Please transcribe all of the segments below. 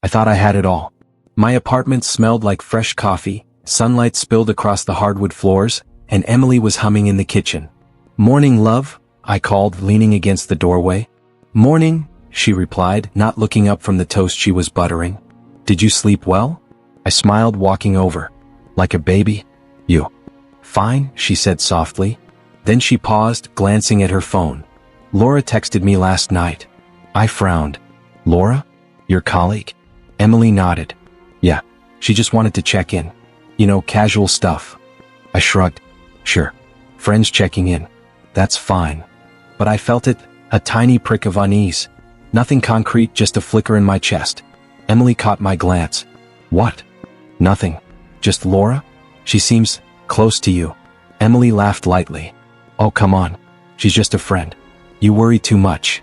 I thought I had it all. My apartment smelled like fresh coffee, sunlight spilled across the hardwood floors, and Emily was humming in the kitchen. "Morning, love," I called, leaning against the doorway. "Morning," she replied, not looking up from the toast she was buttering. "Did you sleep well?" I smiled, walking over. "Like a baby?" "You?" "Fine," she said softly. Then she paused, glancing at her phone. "Laura texted me last night." I frowned. "Laura? Your colleague?" Emily nodded. "Yeah, she just wanted to check in. You know, casual stuff." I shrugged. "Sure. Friends checking in. That's fine." But I felt it, a tiny prick of unease. Nothing concrete, just a flicker in my chest. Emily caught my glance. "What?" "Nothing. Just Laura? She seems close to you." Emily laughed lightly. "Oh, come on. She's just a friend. You worry too much."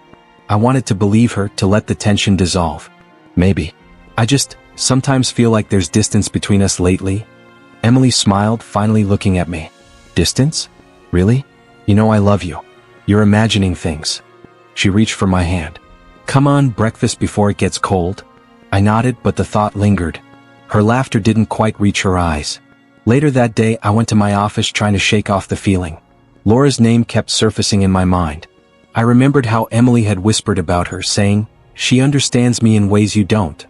I wanted to believe her, to let the tension dissolve. "Maybe. I just sometimes feel like there's distance between us lately." Emily smiled, finally looking at me. "Distance? Really? You know I love you. You're imagining things." She reached for my hand. "Come on, breakfast before it gets cold." I nodded, but the thought lingered. Her laughter didn't quite reach her eyes. Later that day, I went to my office trying to shake off the feeling. Laura's name kept surfacing in my mind. I remembered how Emily had whispered about her, saying, "She understands me in ways you don't."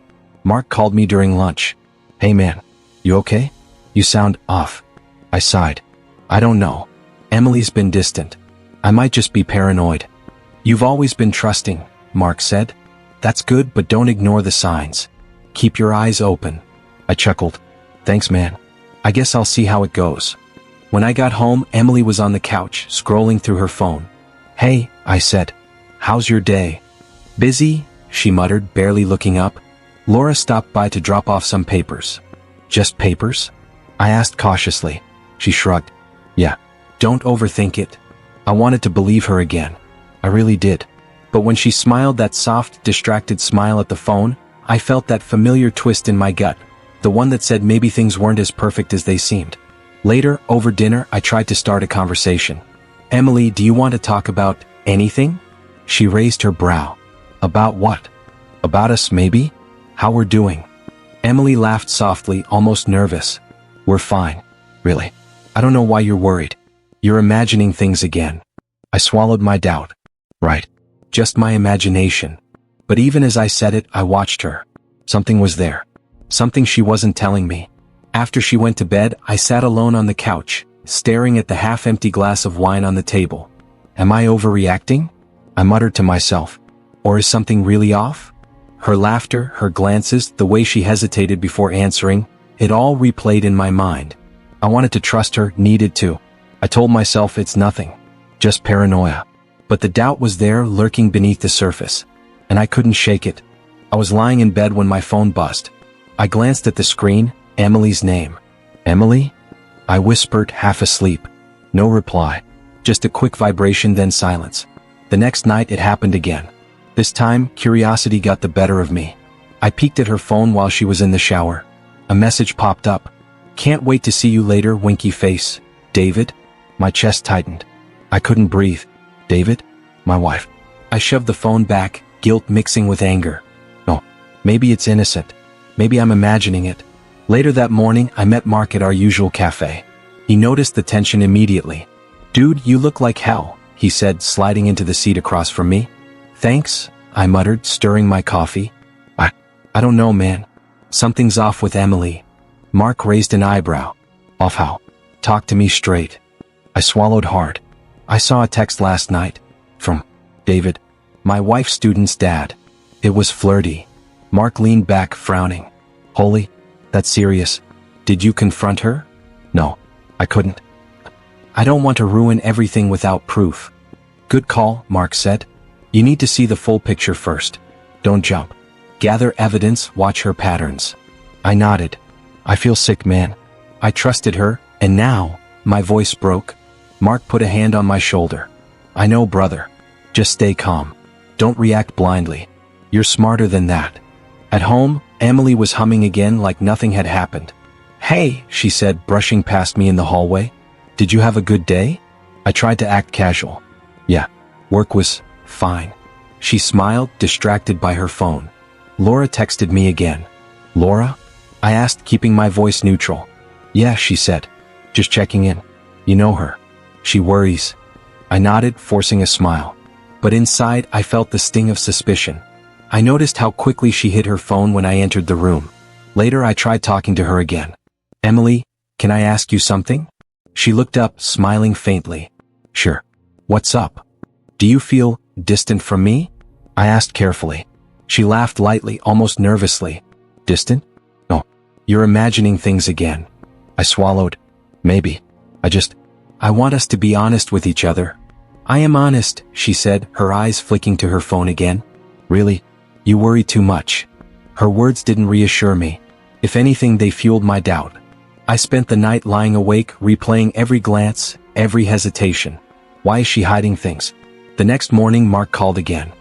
Mark called me during lunch. "Hey man, you okay? You sound off." I sighed. "I don't know. Emily's been distant. I might just be paranoid." "You've always been trusting," Mark said. "That's good, but don't ignore the signs. Keep your eyes open." I chuckled. "Thanks, man. I guess I'll see how it goes." When I got home, Emily was on the couch, scrolling through her phone. "Hey," I said. "How's your day?" "Busy," she muttered, barely looking up. "Laura stopped by to drop off some papers." "Just papers?" I asked cautiously. She shrugged. "Yeah. Don't overthink it." I wanted to believe her again. I really did. But when she smiled, that soft, distracted smile at the phone, I felt that familiar twist in my gut, the one that said maybe things weren't as perfect as they seemed. Later, over dinner, I tried to start a conversation. "Emily, do you want to talk about anything?" She raised her brow. "About what?" "About us, maybe? How we're doing." Emily laughed softly, almost nervous. "We're fine. Really. I don't know why you're worried. You're imagining things again." I swallowed my doubt. Right. Just my imagination. But even as I said it, I watched her. Something was there. Something she wasn't telling me. After she went to bed, I sat alone on the couch, staring at the half-empty glass of wine on the table. Am I overreacting? I muttered to myself. Or is something really off? Her laughter, her glances, the way she hesitated before answering, it all replayed in my mind. I wanted to trust her, needed to. I told myself it's nothing. Just paranoia. But the doubt was there, lurking beneath the surface. And I couldn't shake it. I was lying in bed when my phone buzzed. I glanced at the screen, Emily's name. "Emily?" I whispered, half asleep. No reply. Just a quick vibration, then silence. The next night it happened again. This time, curiosity got the better of me. I peeked at her phone while she was in the shower. A message popped up. "Can't wait to see you later, winky face. David?" My chest tightened. I couldn't breathe. "David? My wife." I shoved the phone back, guilt mixing with anger. No, maybe it's innocent. Maybe I'm imagining it. Later that morning, I met Mark at our usual cafe. He noticed the tension immediately. "Dude, you look like hell," he said, sliding into the seat across from me. "Thanks," I muttered, stirring my coffee. I don't know, man. Something's off with Emily." Mark raised an eyebrow. "Off how? Talk to me straight." I swallowed hard. "I saw a text last night. From David. My wife's student's dad. It was flirty." Mark leaned back, frowning. "Holy? That's serious. Did you confront her?" "No, I couldn't. I don't want to ruin everything without proof." "Good call," Mark said. "You need to see the full picture first. Don't jump. Gather evidence, watch her patterns." I nodded. "I feel sick, man. I trusted her, and now," my voice broke. Mark put a hand on my shoulder. "I know, brother. Just stay calm. Don't react blindly. You're smarter than that." At home, Emily was humming again like nothing had happened. "Hey," she said, brushing past me in the hallway. "Did you have a good day?" I tried to act casual. "Yeah, work was fine." She smiled, distracted by her phone. Laura texted me again. Laura? I asked, keeping my voice neutral. Yeah, she said. Just checking in. You know her. She worries. I nodded, forcing a smile. But inside, I felt the sting of suspicion. I noticed how quickly she hid her phone when I entered the room. Later, I tried talking to her again. Emily, can I ask you something? She looked up, smiling faintly. Sure. What's up? Do you feel distant from me? I asked carefully. She laughed lightly, almost nervously. Distant? No. You're imagining things again. I swallowed. Maybe. I want us to be honest with each other. I am honest, she said, her eyes flicking to her phone again. Really? You worry too much. Her words didn't reassure me. If anything, they fueled my doubt. I spent the night lying awake, replaying every glance, every hesitation. Why is she hiding things? The next morning, Mark called again.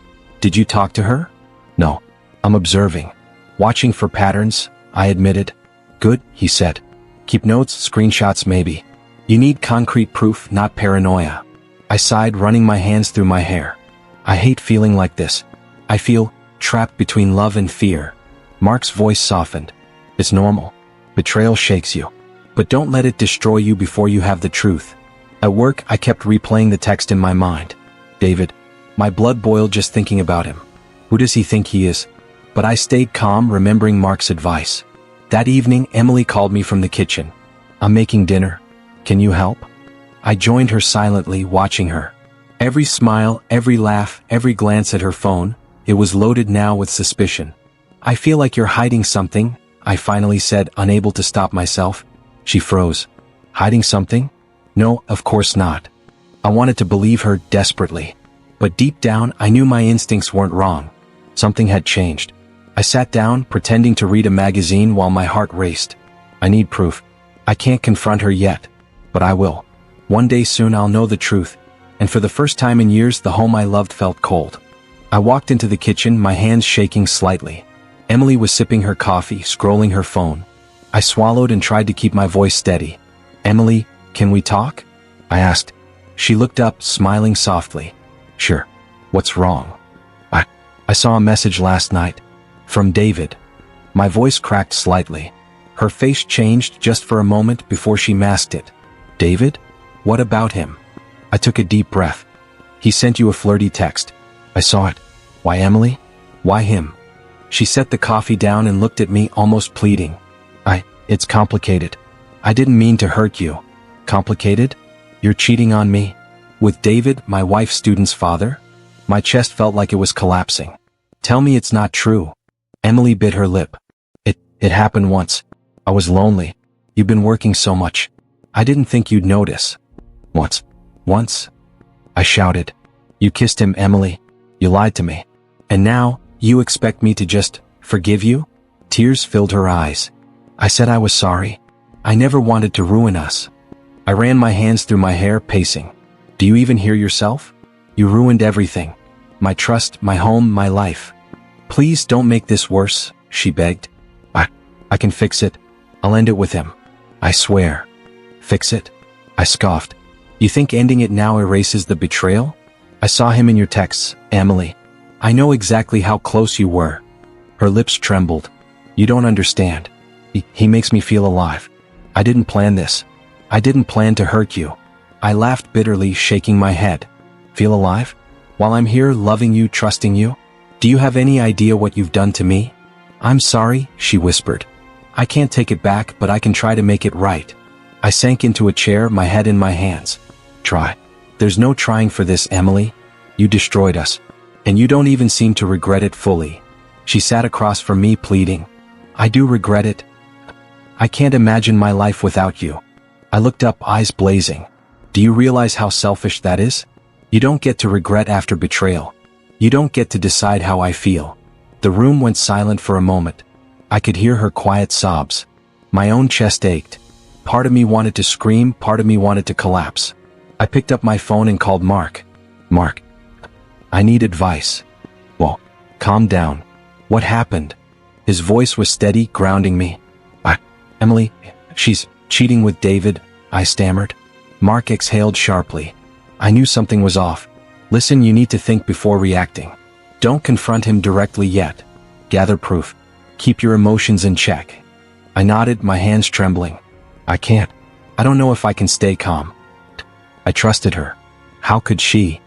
Did you talk to her? No. I'm observing. Watching for patterns, I admitted. Good, he said. Keep notes, screenshots maybe. You need concrete proof, not paranoia. I sighed, running my hands through my hair. I hate feeling like this. I feel trapped between love and fear. Mark's voice softened. It's normal. Betrayal shakes you. But don't let it destroy you before you have the truth. At work, I kept replaying the text in my mind. David. My blood boiled just thinking about him. Who does he think he is? But I stayed calm, remembering Mark's advice. That evening, Emily called me from the kitchen. I'm making dinner. Can you help? I joined her silently, watching her. Every smile, every laugh, every glance at her phone, it was loaded now with suspicion. I feel like you're hiding something, I finally said, unable to stop myself. She froze. Hiding something? No, of course not. I wanted to believe her desperately. But deep down, I knew my instincts weren't wrong. Something had changed. I sat down, pretending to read a magazine while my heart raced. I need proof. I can't confront her yet. But I will. One day soon I'll know the truth. And for the first time in years, the home I loved felt cold. I walked into the kitchen, my hands shaking slightly. Emily was sipping her coffee, scrolling her phone. I swallowed and tried to keep my voice steady. Emily, can we talk? I asked. She looked up, smiling softly. Sure. What's wrong? I saw a message last night. From David. My voice cracked slightly. Her face changed just for a moment before she masked it. David? What about him? I took a deep breath. He sent you a flirty text. I saw it. Why Emily? Why him? She set the coffee down and looked at me, almost pleading. It's complicated. I didn't mean to hurt you. Complicated? You're cheating on me? With David, my wife's student's father? My chest felt like it was collapsing. Tell me it's not true. Emily bit her lip. It happened once. I was lonely. You've been working so much. I didn't think you'd notice. Once? I shouted. You kissed him, Emily. You lied to me. And now, you expect me to just forgive you? Tears filled her eyes. I said I was sorry. I never wanted to ruin us. I ran my hands through my hair, pacing. Do you even hear yourself? You ruined everything. My trust, my home, my life. Please don't make this worse, she begged. I can fix it. I'll end it with him. I swear. Fix it? I scoffed. You think ending it now erases the betrayal? I saw him in your texts, Emily. I know exactly how close you were. Her lips trembled. You don't understand. He makes me feel alive. I didn't plan this. I didn't plan to hurt you. I laughed bitterly, shaking my head. Feel alive? While I'm here, loving you, trusting you? Do you have any idea what you've done to me? I'm sorry, she whispered. I can't take it back, but I can try to make it right. I sank into a chair, my head in my hands. Try. There's no trying for this, Emily. You destroyed us. And you don't even seem to regret it fully. She sat across from me, pleading. I do regret it. I can't imagine my life without you. I looked up, eyes blazing. Do you realize how selfish that is? You don't get to regret after betrayal. You don't get to decide how I feel. The room went silent for a moment. I could hear her quiet sobs. My own chest ached. Part of me wanted to scream, part of me wanted to collapse. I picked up my phone and called Mark. Mark. I need advice. Well, calm down. What happened? His voice was steady, grounding me. Emily, she's cheating with David, I stammered. Mark exhaled sharply. I knew something was off. Listen, you need to think before reacting. Don't confront him directly yet. Gather proof. Keep your emotions in check. I nodded, my hands trembling. I can't. I don't know if I can stay calm. I trusted her. How could she?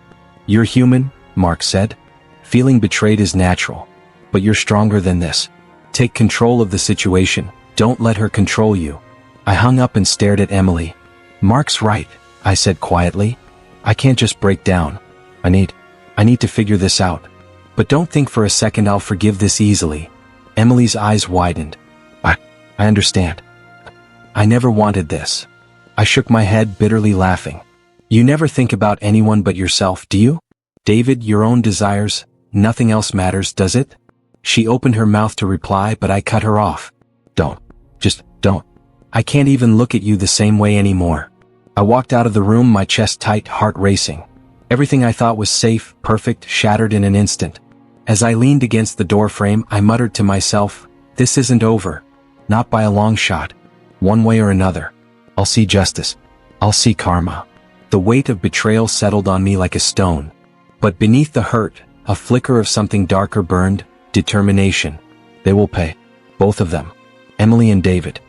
You're human, Mark said. Feeling betrayed is natural. But you're stronger than this. Take control of the situation. Don't let her control you. I hung up and stared at Emily. Mark's right, I said quietly. I can't just break down. I need to figure this out. But don't think for a second I'll forgive this easily. Emily's eyes widened. I understand. I never wanted this. I shook my head, bitterly laughing. You never think about anyone but yourself, do you? David, your own desires, nothing else matters, does it? She opened her mouth to reply, but I cut her off. Just don't. I can't even look at you the same way anymore. I walked out of the room, my chest tight, heart racing. Everything I thought was safe, perfect, shattered in an instant. As I leaned against the doorframe, I muttered to myself, this isn't over. Not by a long shot. One way or another. I'll see justice. I'll see karma. The weight of betrayal settled on me like a stone. But beneath the hurt, a flicker of something darker burned, determination. They will pay. Both of them. Emily and David.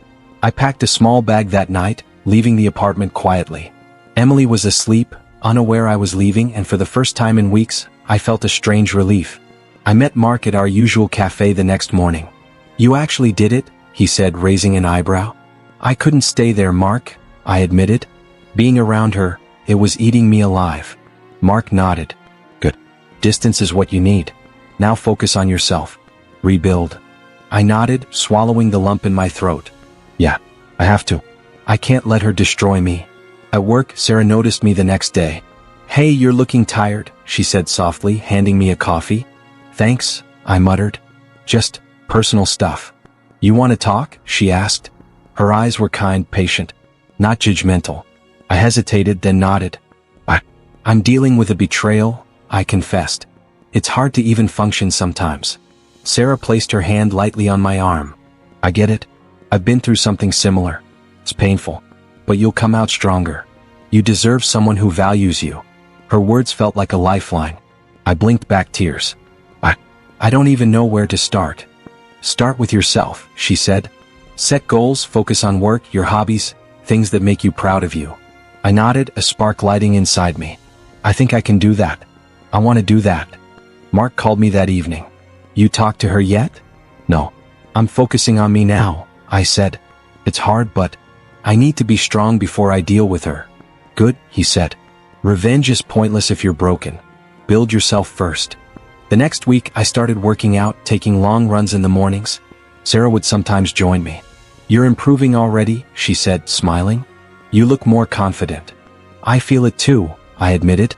I packed a small bag that night, leaving the apartment quietly. Emily was asleep, unaware I was leaving, and for the first time in weeks, I felt a strange relief. I met Mark at our usual cafe the next morning. You actually did it? He said, raising an eyebrow. I couldn't stay there, Mark, I admitted. Being around her, it was eating me alive. Mark nodded. Good. Distance is what you need. Now focus on yourself. Rebuild. I nodded, swallowing the lump in my throat. Yeah, I have to. I can't let her destroy me. At work, Sarah noticed me the next day. Hey, you're looking tired, she said softly, handing me a coffee. Thanks, I muttered. Just personal stuff. You want to talk? She asked. Her eyes were kind, patient, not judgmental. I hesitated, then nodded. I'm dealing with a betrayal, I confessed. It's hard to even function sometimes. Sarah placed her hand lightly on my arm. I get it. I've been through something similar. It's painful, but you'll come out stronger. You deserve someone who values you. Her words felt like a lifeline. I blinked back tears. I don't even know where to start. Start with yourself, she said. Set goals, focus on work, your hobbies, things that make you proud of you. I nodded, a spark lighting inside me. I think I can do that. I want to do that. Mark called me that evening. You talked to her yet? No. I'm focusing on me now, I said. It's hard, but I need to be strong before I deal with her. Good, he said. Revenge is pointless if you're broken. Build yourself first. The next week, I started working out, taking long runs in the mornings. Sarah would sometimes join me. You're improving already, she said, smiling. You look more confident. I feel it too, I admitted.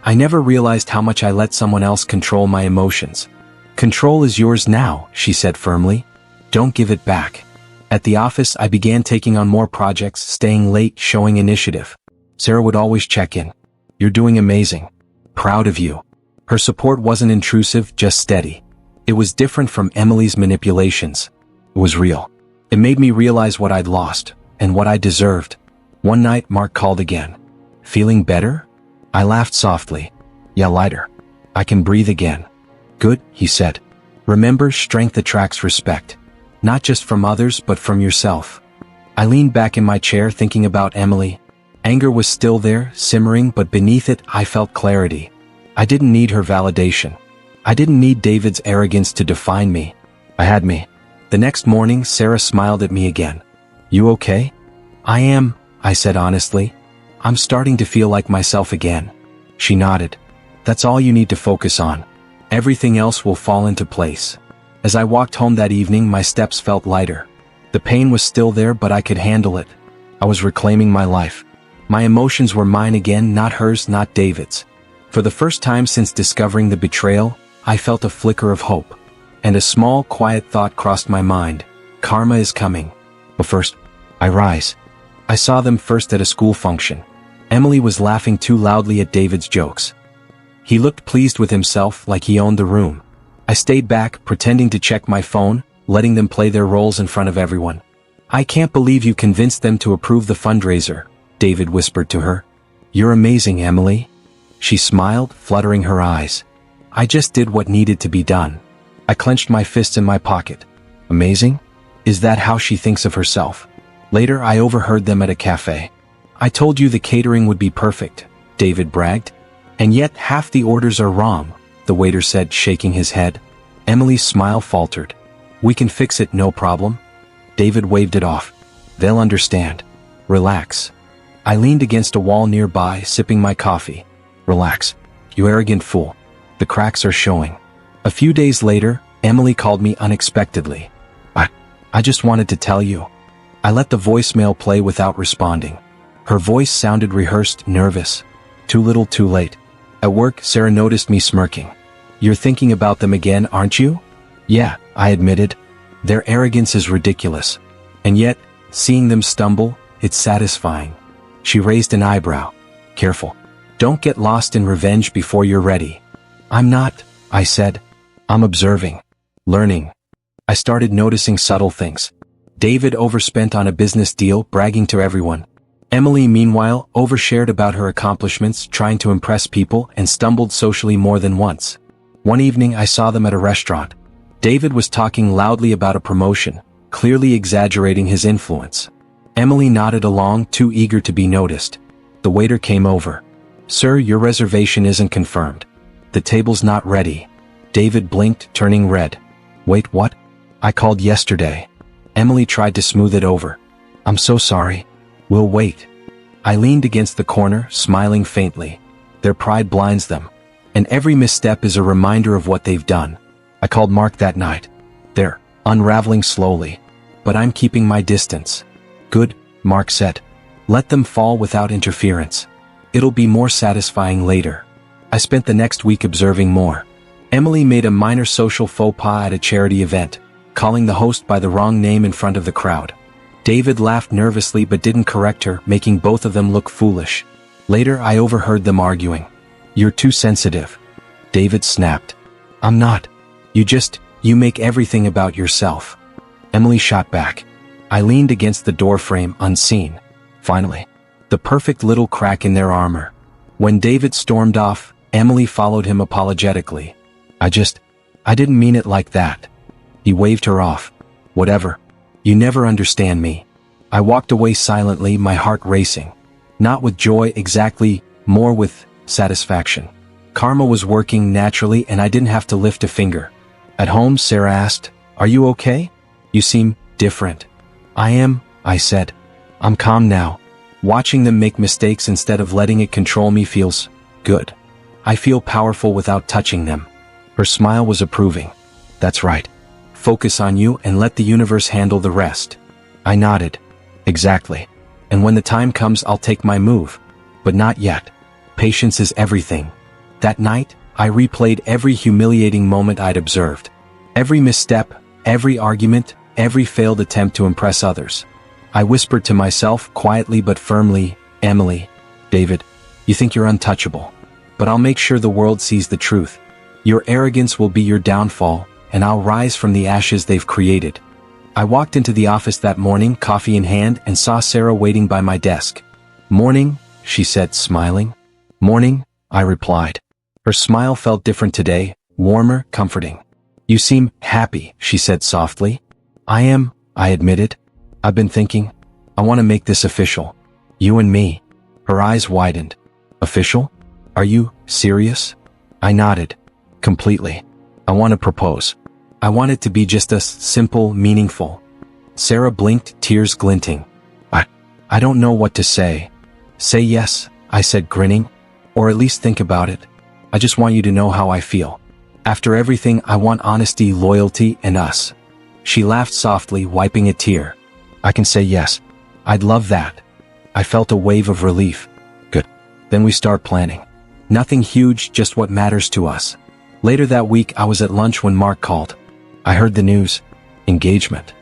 I never realized how much I let someone else control my emotions. Control is yours now, she said firmly. Don't give it back. At the office, I began taking on more projects, staying late, showing initiative. Sarah would always check in. You're doing amazing. Proud of you. Her support wasn't intrusive, just steady. It was different from Emily's manipulations. It was real. It made me realize what I'd lost, and what I deserved. One night, Mark called again. Feeling better? I laughed softly. Yeah, lighter. I can breathe again. Good, he said. Remember, strength attracts respect. Not just from others, but from yourself. I leaned back in my chair thinking about Emily. Anger was still there, simmering, but beneath it, I felt clarity. I didn't need her validation. I didn't need David's arrogance to define me. I had me. The next morning, Sarah smiled at me again. You okay? I am, I said honestly. I'm starting to feel like myself again. She nodded. That's all you need to focus on. Everything else will fall into place. As I walked home that evening, my steps felt lighter. The pain was still there, but I could handle it. I was reclaiming my life. My emotions were mine again, not hers, not David's. For the first time since discovering the betrayal, I felt a flicker of hope. And a small, quiet thought crossed my mind. Karma is coming. But first, I rise. I saw them first at a school function. Emily was laughing too loudly at David's jokes. He looked pleased with himself, like he owned the room. I stayed back, pretending to check my phone, letting them play their roles in front of everyone. I can't believe you convinced them to approve the fundraiser, David whispered to her. You're amazing, Emily. She smiled, fluttering her eyes. I just did what needed to be done. I clenched my fists in my pocket. Amazing? Is that how she thinks of herself? Later, I overheard them at a cafe. I told you the catering would be perfect, David bragged. And yet half the orders are wrong, the waiter said, shaking his head. Emily's smile faltered. We can fix it, no problem. David waved it off. They'll understand. Relax. I leaned against a wall nearby, sipping my coffee. Relax. You arrogant fool. The cracks are showing. A few days later, Emily called me unexpectedly. I just wanted to tell you. I let the voicemail play without responding. Her voice sounded rehearsed, nervous. Too little, too late. At work, Sarah noticed me smirking. You're thinking about them again, aren't you? Yeah, I admitted. Their arrogance is ridiculous. And yet, seeing them stumble, it's satisfying. She raised an eyebrow. Careful. Don't get lost in revenge before you're ready. I'm not, I said. I'm observing. Learning. I started noticing subtle things. David overspent on a business deal, bragging to everyone. Emily, meanwhile, overshared about her accomplishments, trying to impress people, and stumbled socially more than once. One evening I saw them at a restaurant. David was talking loudly about a promotion, clearly exaggerating his influence. Emily nodded along, too eager to be noticed. The waiter came over. Sir, your reservation isn't confirmed. The table's not ready. David blinked, turning red. Wait, what? I called yesterday. Emily tried to smooth it over. I'm so sorry. We'll wait. I leaned against the corner, smiling faintly. Their pride blinds them. And every misstep is a reminder of what they've done. I called Mark that night. They're unraveling slowly. But I'm keeping my distance. Good, Mark said. Let them fall without interference. It'll be more satisfying later. I spent the next week observing more. Emily made a minor social faux pas at a charity event, calling the host by the wrong name in front of the crowd. David laughed nervously but didn't correct her, making both of them look foolish. Later, I overheard them arguing. You're too sensitive. David snapped. I'm not. You make everything about yourself. Emily shot back. I leaned against the doorframe, unseen. Finally, the perfect little crack in their armor. When David stormed off, Emily followed him apologetically. I didn't mean it like that. He waved her off. Whatever. You never understand me. I walked away silently, my heart racing. Not with joy exactly, more with satisfaction. Karma was working naturally and I didn't have to lift a finger. At home, Sarah asked, Are you okay? You seem different. I am, I said. I'm calm now. Watching them make mistakes instead of letting it control me feels good. I feel powerful without touching them. Her smile was approving. That's right. Focus on you and let the universe handle the rest. I nodded. Exactly. And when the time comes, I'll take my move. But not yet. Patience is everything. That night, I replayed every humiliating moment I'd observed. Every misstep, every argument, every failed attempt to impress others. I whispered to myself, quietly but firmly, Emily, David, you think you're untouchable. But I'll make sure the world sees the truth. Your arrogance will be your downfall, and I'll rise from the ashes they've created. I walked into the office that morning, coffee in hand, and saw Sarah waiting by my desk. Morning, she said, smiling. Morning, I replied. Her smile felt different today, warmer, comforting. You seem happy, she said softly. I am, I admitted. I've been thinking. I want to make this official. You and me. Her eyes widened. Official? Are you serious? I nodded. Completely. I want to propose. I want it to be just as simple, meaningful. Sarah blinked, tears glinting. I don't know what to say. Say yes, I said, grinning. Or at least think about it. I just want you to know how I feel. After everything, I want honesty, loyalty, and us. She laughed softly, wiping a tear. I can say yes. I'd love that. I felt a wave of relief. Good. Then we start planning. Nothing huge, just what matters to us. Later that week, I was at lunch when Mark called. I heard the news. Engagement.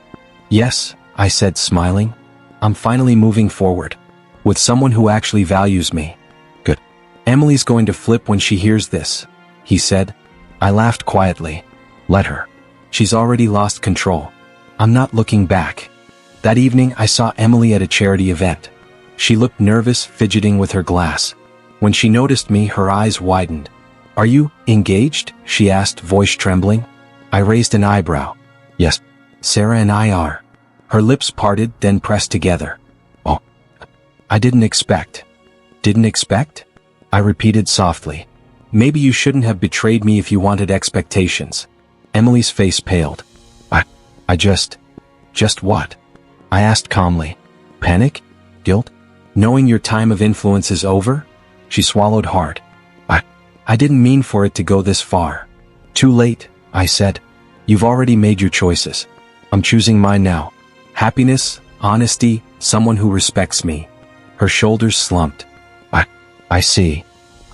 Yes, I said, smiling. I'm finally moving forward. With someone who actually values me. Good. Emily's going to flip when she hears this, he said. I laughed quietly. Let her. She's already lost control. I'm not looking back. That evening, I saw Emily at a charity event. She looked nervous, fidgeting with her glass. When she noticed me, her eyes widened. Are you engaged? She asked, voice trembling. I raised an eyebrow. Yes, Sarah and I are. Her lips parted, then pressed together. Oh, I didn't expect. Didn't expect? I repeated softly. Maybe you shouldn't have betrayed me if you wanted expectations. Emily's face paled. I just what? I asked calmly. Panic? Guilt? Knowing your time of influence is over? She swallowed hard. I didn't mean for it to go this far. Too late, I said. You've already made your choices. I'm choosing mine now. Happiness, honesty, someone who respects me. Her shoulders slumped. I see.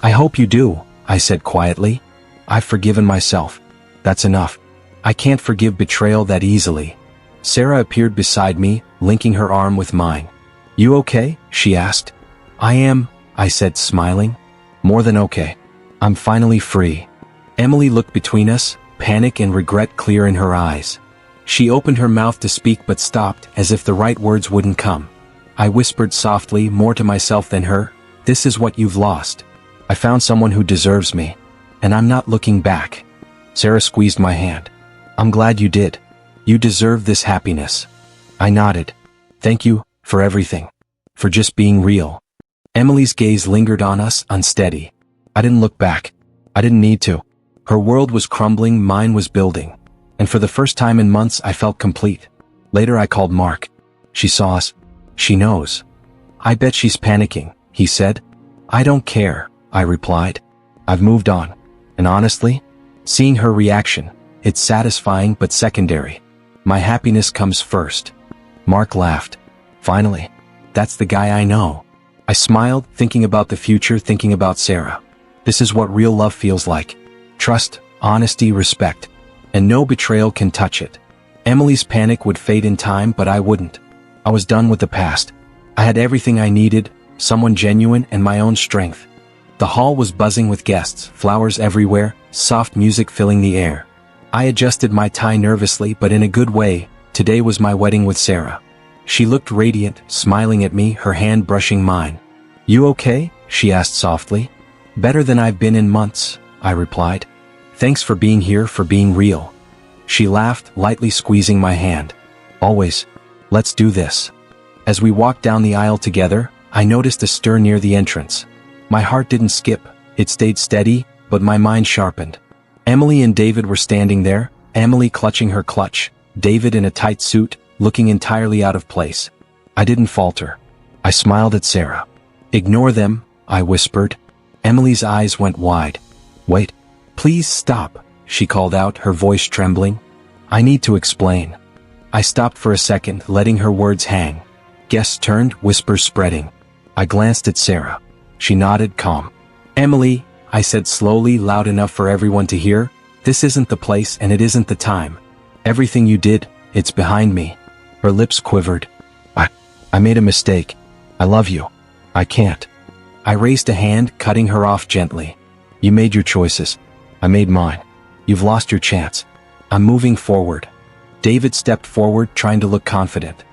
I hope you do, I said quietly. I've forgiven myself. That's enough. I can't forgive betrayal that easily. Sarah appeared beside me, linking her arm with mine. You okay? She asked. I am, I said, smiling. More than okay. I'm finally free. Emily looked between us, panic and regret clear in her eyes. She opened her mouth to speak but stopped, as if the right words wouldn't come. I whispered softly, more to myself than her, this is what you've lost. I found someone who deserves me. And I'm not looking back. Sarah squeezed my hand. I'm glad you did. You deserve this happiness. I nodded. Thank you, for everything. For just being real. Emily's gaze lingered on us, unsteady. I didn't look back. I didn't need to. Her world was crumbling, mine was building. And for the first time in months I felt complete. Later I called Mark. She saw us. She knows. I bet she's panicking, he said. I don't care, I replied. I've moved on. And honestly, seeing her reaction, it's satisfying but secondary. My happiness comes first. Mark laughed. Finally, that's the guy I know. I smiled, thinking about the future, thinking about Sarah. This is what real love feels like. Trust, honesty, respect. And no betrayal can touch it. Emily's panic would fade in time, but I wouldn't. I was done with the past. I had everything I needed, someone genuine and my own strength. The hall was buzzing with guests, flowers everywhere, soft music filling the air. I adjusted my tie nervously, but in a good way. Today was my wedding with Sarah. She looked radiant, smiling at me, her hand brushing mine. You okay? She asked softly. Better than I've been in months, I replied. Thanks for being here, for being real. She laughed, lightly squeezing my hand. Always. Let's do this. As we walked down the aisle together, I noticed a stir near the entrance. My heart didn't skip, it stayed steady, but my mind sharpened. Emily and David were standing there, Emily clutching her clutch, David in a tight suit, looking entirely out of place. I didn't falter. I smiled at Sarah. Ignore them, I whispered. Emily's eyes went wide. Wait. Please stop, she called out, her voice trembling. I need to explain. I stopped for a second, letting her words hang. Guests turned, whispers spreading. I glanced at Sarah. She nodded, calm. Emily, I said slowly, loud enough for everyone to hear, this isn't the place and it isn't the time. Everything you did, it's behind me. Her lips quivered. I made a mistake. I love you. I can't. I raised a hand, cutting her off gently. You made your choices. I made mine. You've lost your chance. I'm moving forward. David stepped forward, trying to look confident.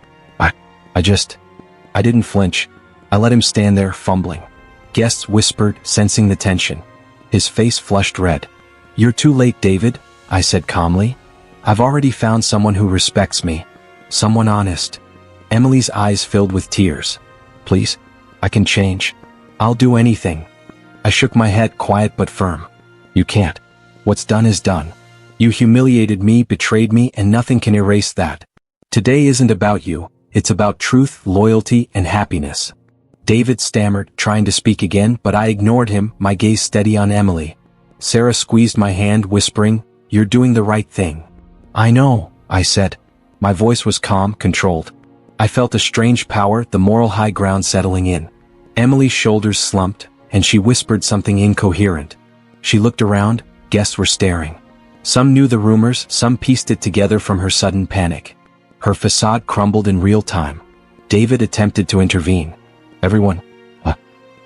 I didn't flinch. I let him stand there, fumbling. Guests whispered, sensing the tension. His face flushed red. You're too late, David, I said calmly. I've already found someone who respects me. Someone honest. Emily's eyes filled with tears. Please, I can change. I'll do anything. I shook my head, quiet but firm. You can't. What's done is done. You humiliated me, betrayed me, and nothing can erase that. Today isn't about you. It's about truth, loyalty, and happiness. David stammered, trying to speak again, but I ignored him, my gaze steady on Emily. Sarah squeezed my hand, whispering, You're doing the right thing. I know, I said. My voice was calm, controlled. I felt a strange power, the moral high ground settling in. Emily's shoulders slumped, and she whispered something incoherent. She looked around, guests were staring. Some knew the rumors, some pieced it together from her sudden panic. Her facade crumbled in real time. David attempted to intervene. Everyone.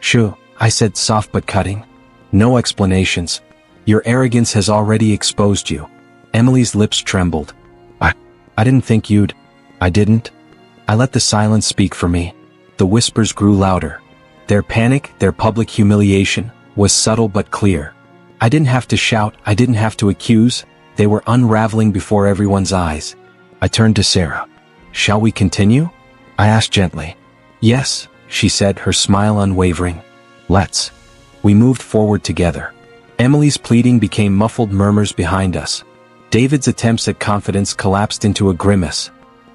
Shoo, I said, soft but cutting. No explanations. Your arrogance has already exposed you. Emily's lips trembled. I didn't think you'd. I didn't. I let the silence speak for me. The whispers grew louder. Their panic, their public humiliation, was subtle but clear. I didn't have to shout, I didn't have to accuse. They were unraveling before everyone's eyes. I turned to Sarah. "Shall we continue?" I asked gently. "Yes," she said, her smile unwavering. "Let's." We moved forward together. Emily's pleading became muffled murmurs behind us. David's attempts at confidence collapsed into a grimace.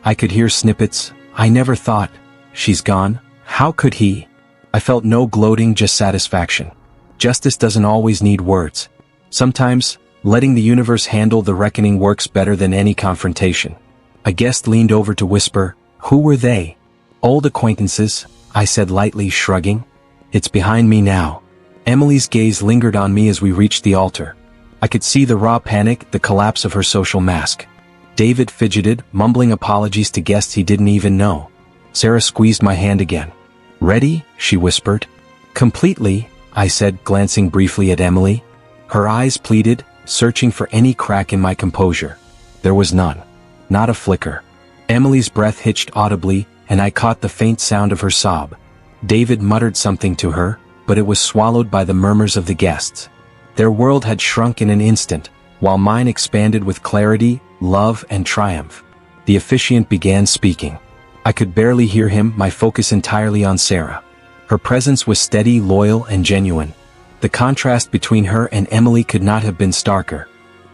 I could hear snippets. "I never thought. She's gone. How could he?" I felt no gloating, just satisfaction. Justice doesn't always need words. Sometimes, letting the universe handle the reckoning works better than any confrontation. A guest leaned over to whisper, "Who were they?" "Old acquaintances," I said lightly, shrugging. "It's behind me now." Emily's gaze lingered on me as we reached the altar. I could see the raw panic, the collapse of her social mask. David fidgeted, mumbling apologies to guests he didn't even know. Sarah squeezed my hand again. "Ready?" she whispered. "Completely," I said, glancing briefly at Emily. Her eyes pleaded, searching for any crack in my composure. There was none. Not a flicker. Emily's breath hitched audibly, and I caught the faint sound of her sob. David muttered something to her, but it was swallowed by the murmurs of the guests. Their world had shrunk in an instant, while mine expanded with clarity, love, and triumph. The officiant began speaking. I could barely hear him, my focus entirely on Sarah. Her presence was steady, loyal, and genuine. The contrast between her and Emily could not have been starker.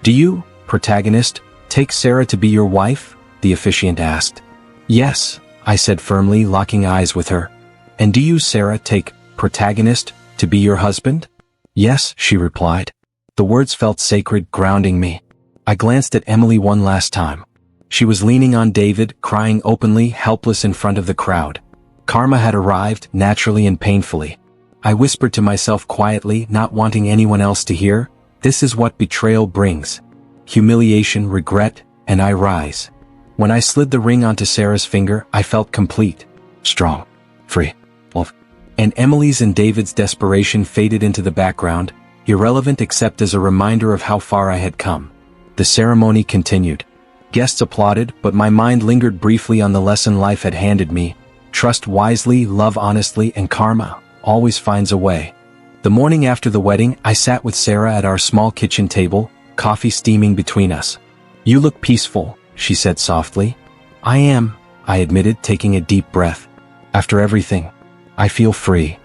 "Do you, protagonist, take Sarah to be your wife?" the officiant asked. "Yes," I said firmly, locking eyes with her. "And do you, Sarah, take protagonist to be your husband?" "Yes," she replied. The words felt sacred, grounding me. I glanced at Emily one last time. She was leaning on David, crying openly, helpless in front of the crowd. Karma had arrived, naturally and painfully. I whispered to myself quietly, not wanting anyone else to hear, "This is what betrayal brings. Humiliation, regret, and I rise." When I slid the ring onto Sarah's finger, I felt complete, strong, free, love. And Emily's and David's desperation faded into the background, irrelevant except as a reminder of how far I had come. The ceremony continued. Guests applauded, but my mind lingered briefly on the lesson life had handed me. Trust wisely, love honestly, and karma always finds a way. The morning after the wedding, I sat with Sarah at our small kitchen table, coffee steaming between us. "You look peaceful," she said softly. "I am," I admitted, taking a deep breath. "After everything, I feel free."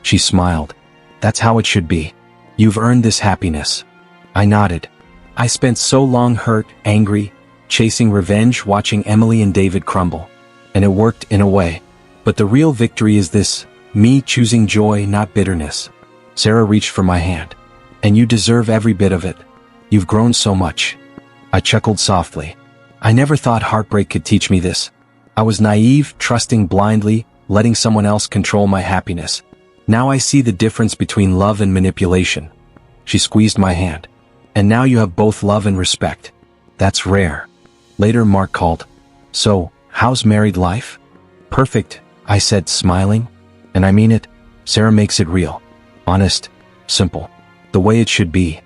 She smiled. "That's how it should be. You've earned this happiness." I nodded. I spent so long hurt, angry, chasing revenge, watching Emily and David crumble. And it worked in a way. But the real victory is this, me choosing joy, not bitterness. Sarah reached for my hand. "And you deserve every bit of it. You've grown so much." I chuckled softly. I never thought heartbreak could teach me this. I was naive, trusting blindly, letting someone else control my happiness. Now I see the difference between love and manipulation. She squeezed my hand. "And now you have both love and respect. That's rare." Later, Mark called. "So, how's married life?" "Perfect," I said, smiling. "And I mean it. Sarah makes it real. Honest. Simple. The way it should be."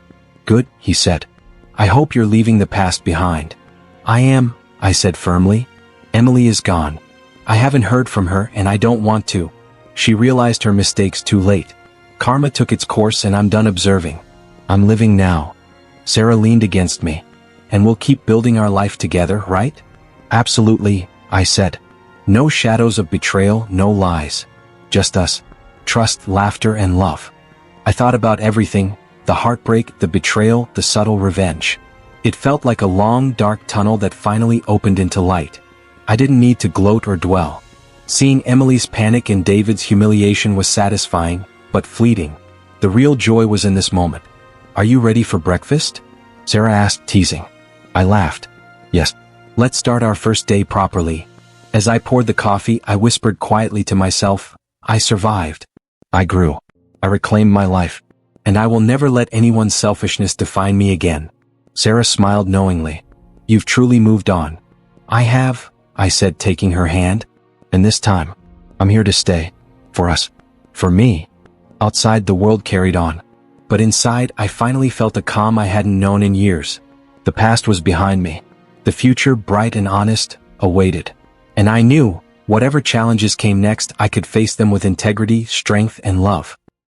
"Good," he said. "I hope you're leaving the past behind." "I am," I said firmly. "Emily is gone. I haven't heard from her and I don't want to. She realized her mistakes too late. Karma took its course and I'm done observing. I'm living now." Sarah leaned against me. "And we'll keep building our life together, right?" "Absolutely," I said. "No shadows of betrayal, no lies. Just us. Trust, laughter, and love." I thought about everything, the heartbreak, the betrayal, the subtle revenge. It felt like a long, dark tunnel that finally opened into light. I didn't need to gloat or dwell. Seeing Emily's panic and David's humiliation was satisfying, but fleeting. The real joy was in this moment. "Are you ready for breakfast?" Sarah asked, teasing. I laughed. "Yes. Let's start our first day properly." As I poured the coffee, I whispered quietly to myself, "I survived. I grew. I reclaimed my life. And I will never let anyone's selfishness define me again." Sarah smiled knowingly. "You've truly moved on." "I have," I said, taking her hand. "And this time, I'm here to stay. For us. For me." Outside, the world carried on. But inside, I finally felt a calm I hadn't known in years. The past was behind me. The future, bright and honest, awaited. And I knew, whatever challenges came next, I could face them with integrity, strength, and love.